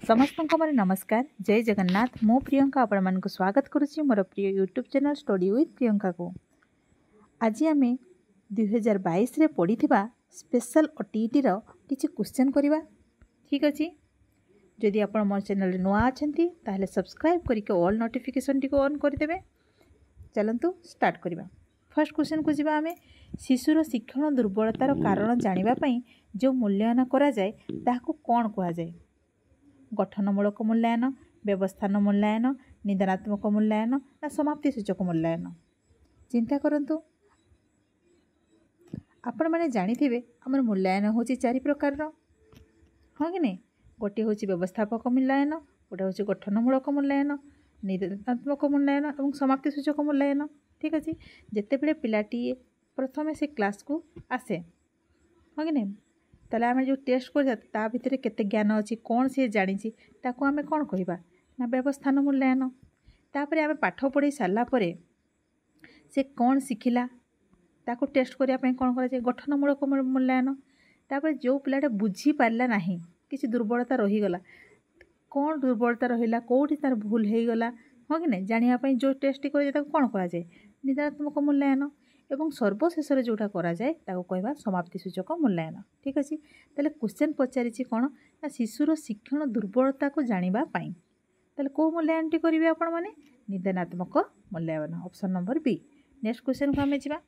समस्त को मोर नमस्कार। जय जगन्नाथ। मो प्रियंका आपण मानक स्वागत करुच्ची मोर प्रिय YouTube channel study with Priyanka को। आज आम 2022 रे पढ़ी स्पेशल ओटीईटी रो किछि क्वेश्चन करवा। ठीक अच्छे। जदि आप मोर चैनल नुआ अच्छी ताहले सब्सक्राइब करके ऑल नोटिफिकेशन टी ऑन करदे। चलतु स्टार्ट करवा। फर्स्ट क्वेश्चन को जीवा आमे शिशुर शिक्षण दुर्बलतार कारण जानिबा जो मूल्यांकन करा जाए ताहाको कोन कहा जाए। गठनमूलक मूल्यांकन, व्यवस्थान मूल्यांकन, निदानात्मक मूल्यांकन ना समाप्ति सूचक मूल्यांकन। चिंता करंतु। आपण माने जानिथिबे हमर मूल्यांकन होची 4 प्रकार रो। हाँ कि नहीं? गोटे होची व्यवस्थापक मूल्यांकन, गोटे होची गठनमूलक मूल्यांकन, निदानात्मक मूल्यांकन और समाप्ति सूचक मूल्यांकन। ठीक अच्छे। जिते बड़े पिलाटी प्रथम से क्लास को आसे, हाँ कि नहीं, ताले आमे जो टेस्ट कर भितर केते ज्ञान अच्छी कौन सी जानी ताको आमे कौन कहबा ना व्यवस्थान मूल्यांकन। तापरे आमे पाठ पढ़ी सारा परे से कौन शिखिला ताको टेस्ट करिया पई कौन करा जाय गठनमूलक मूल्यांकन। तापरे जो पिलाटा बुझी पारला नाही किसी दुर्बलता रही गला, कौन दुर्बलता रहिला कोठी तार भूल हे गला, हाँ कि नहीं, जानिया पई जो टेस्ट कर ताको कौन करा जाय निदानात्मक मूल्यांकन। एवं सर्वशेष जोटा करा जाए ताको कहबा समाप्ति सूचक मूल्यांकन। ठीक अच्छे। ताले क्वेश्चन पचारिछि कोन ना शिशुर शिक्षण दुर्बलता को जानिबा पई ताले को मूल्यांकन टी करिवे आपण माने निदानात्मक मूल्यांकन। Option number B. Next question को हमें जीवा।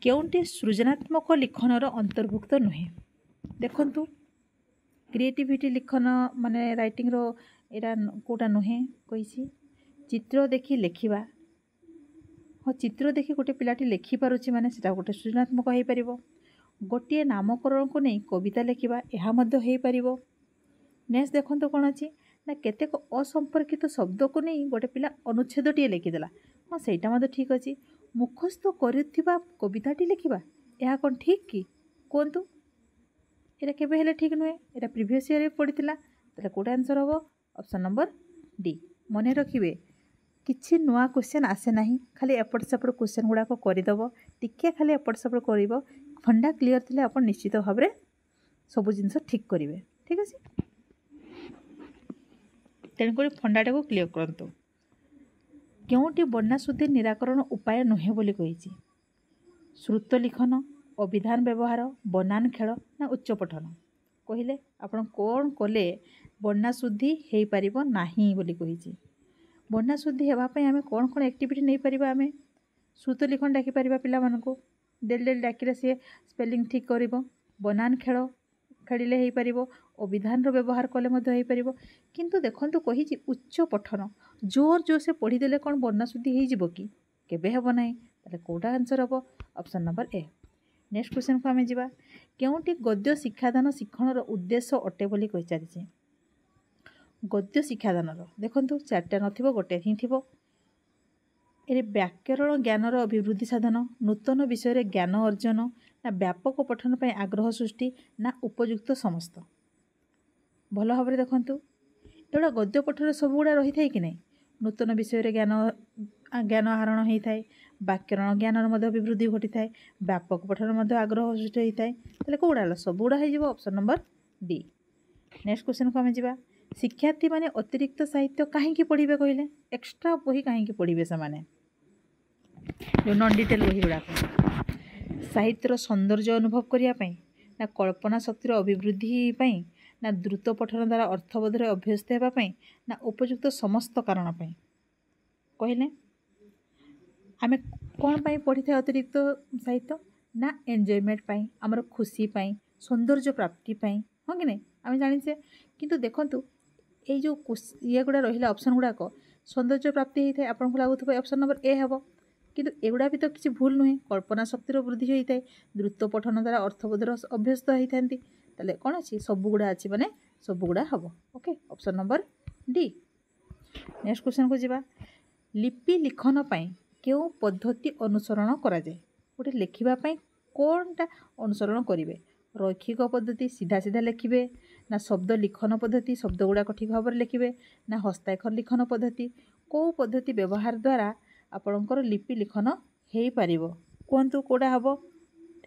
केउंटी सृजनात्मक लिखनर अंतर्भुक्त नुहे। देखंतु क्रिएटिविटी लिखन माने राइटिंग रो एरा कोटा नुहे कहिछि। चित्र देखि लेखिबा, हाँ चित्र देखि गोटे पिलाटी लेखि पारुछि माने सेटा गोटे सृजनात्मक हो पारिबो। गोटे नामकरण को नहीं कविता लेखिबा एहा मध्य हो पारिबो। नेक्स्ट देखंतु कोन अछि ना केतेक असंपर्कित शब्द को नहीं गोटे पिला अनुच्छेदटीए लेखिदेला, हाँ सेटा मध्य ठीक अछि। मुखस्थ करिथिबा कविताटी लेखिबा एहा कोन ठीक कि कोंतु एटा केबे हेले ठीक नुहे। एटा प्रीवियस ईयर पढ़िथिला ताले कोटा आंसर हबो ऑप्शन नंबर डी। मने रखिबे किछि नुआ क्वेश्चन आसे नहीं, खाली एपट सेपट क्वेश्चन गुड़ाक करदेव टिके खाली एपट सेपट कर फंडा क्लीयर थिले आप निश्चित भाव में सब जिनस ठीक करेंगे। ठीक अच्छे। तेणुक फंडाटा को क्लीयर करंतु। केउटी बन्याशुद्धि निराकरण उपाय नुहे बोली कहिछि। श्रुत लिखन, अभिधान व्यवहार, बनान खेल ना उच्च पठन। कहले आपण कौन कले बन्याशुद्धि हो पारिबो नाही बोली कहिछि। बन्या शुद्धि होगापी आम कौन कौन एक्टिविटी नहीं पारिबा। आमे श्रुत लिखन डाकी पारिबा पिला मानकु डेली डेली डाकिले सी स्पेलिंग ठीक करिवो। बनान खेल खेलिले हो पारिबो। अभिधान व्यवहार कले मध्य हो पारिबो। किंतु देखंतु कहिछि उच्च पठन जोर जोर से पढ़ीदेले कौन बन्या शुद्धि हो जिवो कि केबे हेबो नाही। ताले कोडा आंसर हबो option number A. Next question को आमे जिबा। केउटी गद्य शिक्षादान शिक्षणर उद्देश्य अटे बोली कहि चारिछि। गद्य शिक्षादान देखंतु 4टा नथिबो गोटे ही थिबो। ए व्याकरण ज्ञानर अभिवृद्धि साधन, नूतन विषय ज्ञान अर्जन ना व्यापक पठन पर आग्रह सृष्टि ना उपयुक्त समस्त। भल भाव में देखंतु एगुड़ा गद्य पठन सब गुड़ा रही था कि नहीं। नूतन विषय ज्ञान आहरण होता है, व्याकरण ज्ञानर मध्य अभिवृद्धि घटी थाए, व्यापक पठन मध्य आग्रह सृष्टि होता है। ताले कोड़ा सब गुड़ा हो option number D. Next question को आमे जिबा। शिक्षार्थी माने अतिरिक्त साहित्य कहीं पढ़े कहले एक्स्ट्रा बही कहीं पढ़े से माने जो नॉन डिटेल बही गुड़ाक साहित्यर सौंदर्य अनुभव करने ना कल्पना शक्तिर अभिवृद्धि ना द्रुत पठन द्वारा अर्थबोधर अभ्यस्त होगापी ना उपयुक्त समस्त कारण कहले आमे कौन पाई पढ़ी था अतिरिक्त साहित्य ना एंजॉयमेंट पाई आमर खुशी पाई सौंदर्य प्राप्ति पाई, हाँ कि नहीं आम जाचे। किंतु देखंतु ये जो ये गुड़ा रहा ऑप्शन गुड़ाक सौंदर्य प्राप्ति होता है आपको लगुव ऑप्शन नंबर ए हे। किंतु एगुड़ा भी तो किसी भूल नुहे। कल्पना शक्तिर वृद्धि होता है, द्रुत पठन द्वारा अर्थबोधर अभ्यस्त होता है। कौन अच्छी सब गुड़ा अच्छी माने सब गुड़ा हम। Okay option number D. Next question को जीवा। लिपि लिखन पाई क्यों पद्धति अनुसरण करा जाए। गोटे लिखिबा कौनटा अनुसरण करेंगे। रैखिक पद्धति सीधा सीधा लिखिबे ना शब्द लिखन पद्धति शब्द गुड़ाक ठीक भाव में लिखिबे ना हस्ताक्षर लिखन पद्धति को पद्धति व्यवहार द्वारा आपणकर लिपि लिखन हो पारिबो कहतु कोड़ा हम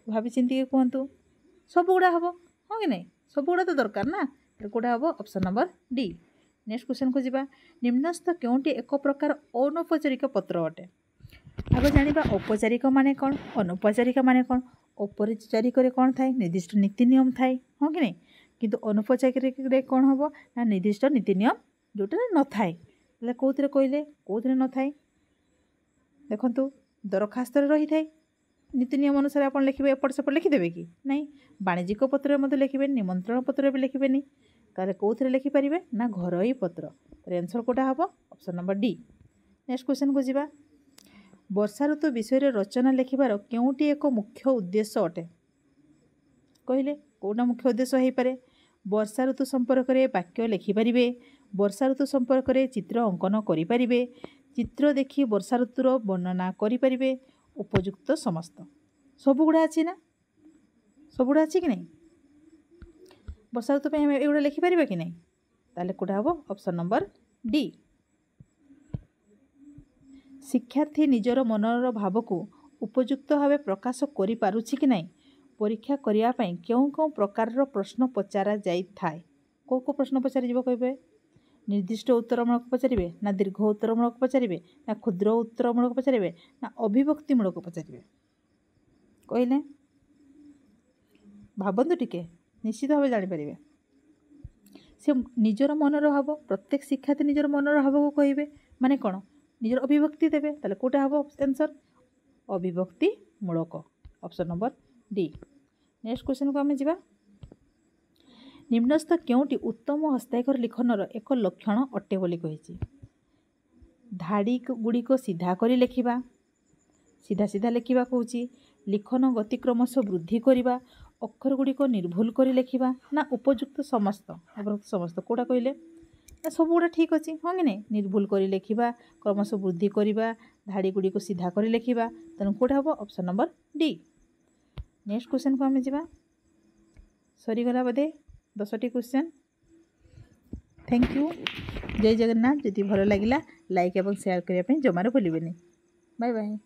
भाई चिंतिक कहतु सब गुड़ा हम, हाँ कि नहीं सब गुड़ा तो दरकार ना। कौटा हम option number D. Next question को जीवा निम्नस्थ केउंटी एक प्रकार अनौपचारिक पत्र अटे। आगे जानिबा औपचारिक माने कौन अनौपचारिक माने कौन। औपचारिक कौन थाए निर्दिष्ट नीति नियम थाए हाँ कि नहीं किंतु अनौपचारिक कौन हम ना निर्दिष्ट नीति नियम जोटा न थाए कौन कहले कौन न थाए देखु दरखास्त रही थाए नीति नियम अनुसार आप लिखे एपट सेपट लिखिदेवे कि नहीं वाणिज्यिक पत्र में लिखे निमंत्रण पत्र भी लिखे ताले कौन लिखिपारे ना घरोई पत्र तो आंसर कौटा हम option number D. Next question को जीवा वर्षा ऋतु विषय रचना लिखिबार केउंटी एक मुख्य उद्देश्य अटे कहले कौटा मुख्य उद्देश्य हो पारे वर्षा ऋतु संपर्क में वाक्य लिखिपारे वर्षा ऋतु संपर्क में चित्र अंकन करें चित्र देखि वर्षा ऋतुर वर्णना करें उपयुक्त समस्त सबुगुड़ा अच्छी ना सबुगुड़ा अच्छी कि नहीं वर्षा ऋतु एगुड़ा लिखिपारे कि नहीं ताले कौटा हम ऑप्शन नंबर डी। शिक्षार्थी निजर मनर भाव को उपयुक्त भाव प्रकाश करि पारुछि कि नहीं परीक्षा करिया पई केउं केउं प्रकार प्रश्न पचारा जाई थाए को प्रश्न पचारि जीव कहबे निर्दिष्ट उत्तरमूलक पचारे ना दीर्घ उत्तरमूलक पचारे ना क्षुद्र उत्तरमूलक पचारे ना अभिव्यक्तिमूलक पचारे कहले भावतु टिके निश्चित भाव जानीपारे से निजर मनर भाव प्रत्येक शिक्षार्थी निजर मनर भाव को कहे माने कौन निजर अभिव्यक्ति देवे ताले कौटा हम आंसर अभिव्यक्तिमूलक option number D. Next question को आम जा निम्नस्थ केउंटी उत्तम हस्ताक्षर लिखनर एक लक्षण अटे बोली कही धाड़ी गुड़िक सीधा करी लिखिबा सीधा सीधा लिखिबा कहूँ लिखन गति क्रमशः वृद्धि करवा अक्षर गुड़िक निर्भुल करी लिखिबा ना उपयुक्त समस्त उपयुक्त समस्त कौटा कहले सब गुड़ा ठीक अच्छे हाँ कि नहीं निर्भुल करी लिखिबा क्रमशः वृद्धि करवा धाड़ी गुड़िक सीधा करी लिखिबा तेणु कौटा हम option number D. Next question को आम जा सरीगला बोधे 10टी क्वेश्चन। थैंक यू जय जगन्नाथ। जदि भल लगिला लाइक और शेयर करने जमार भूलें। Bye bye.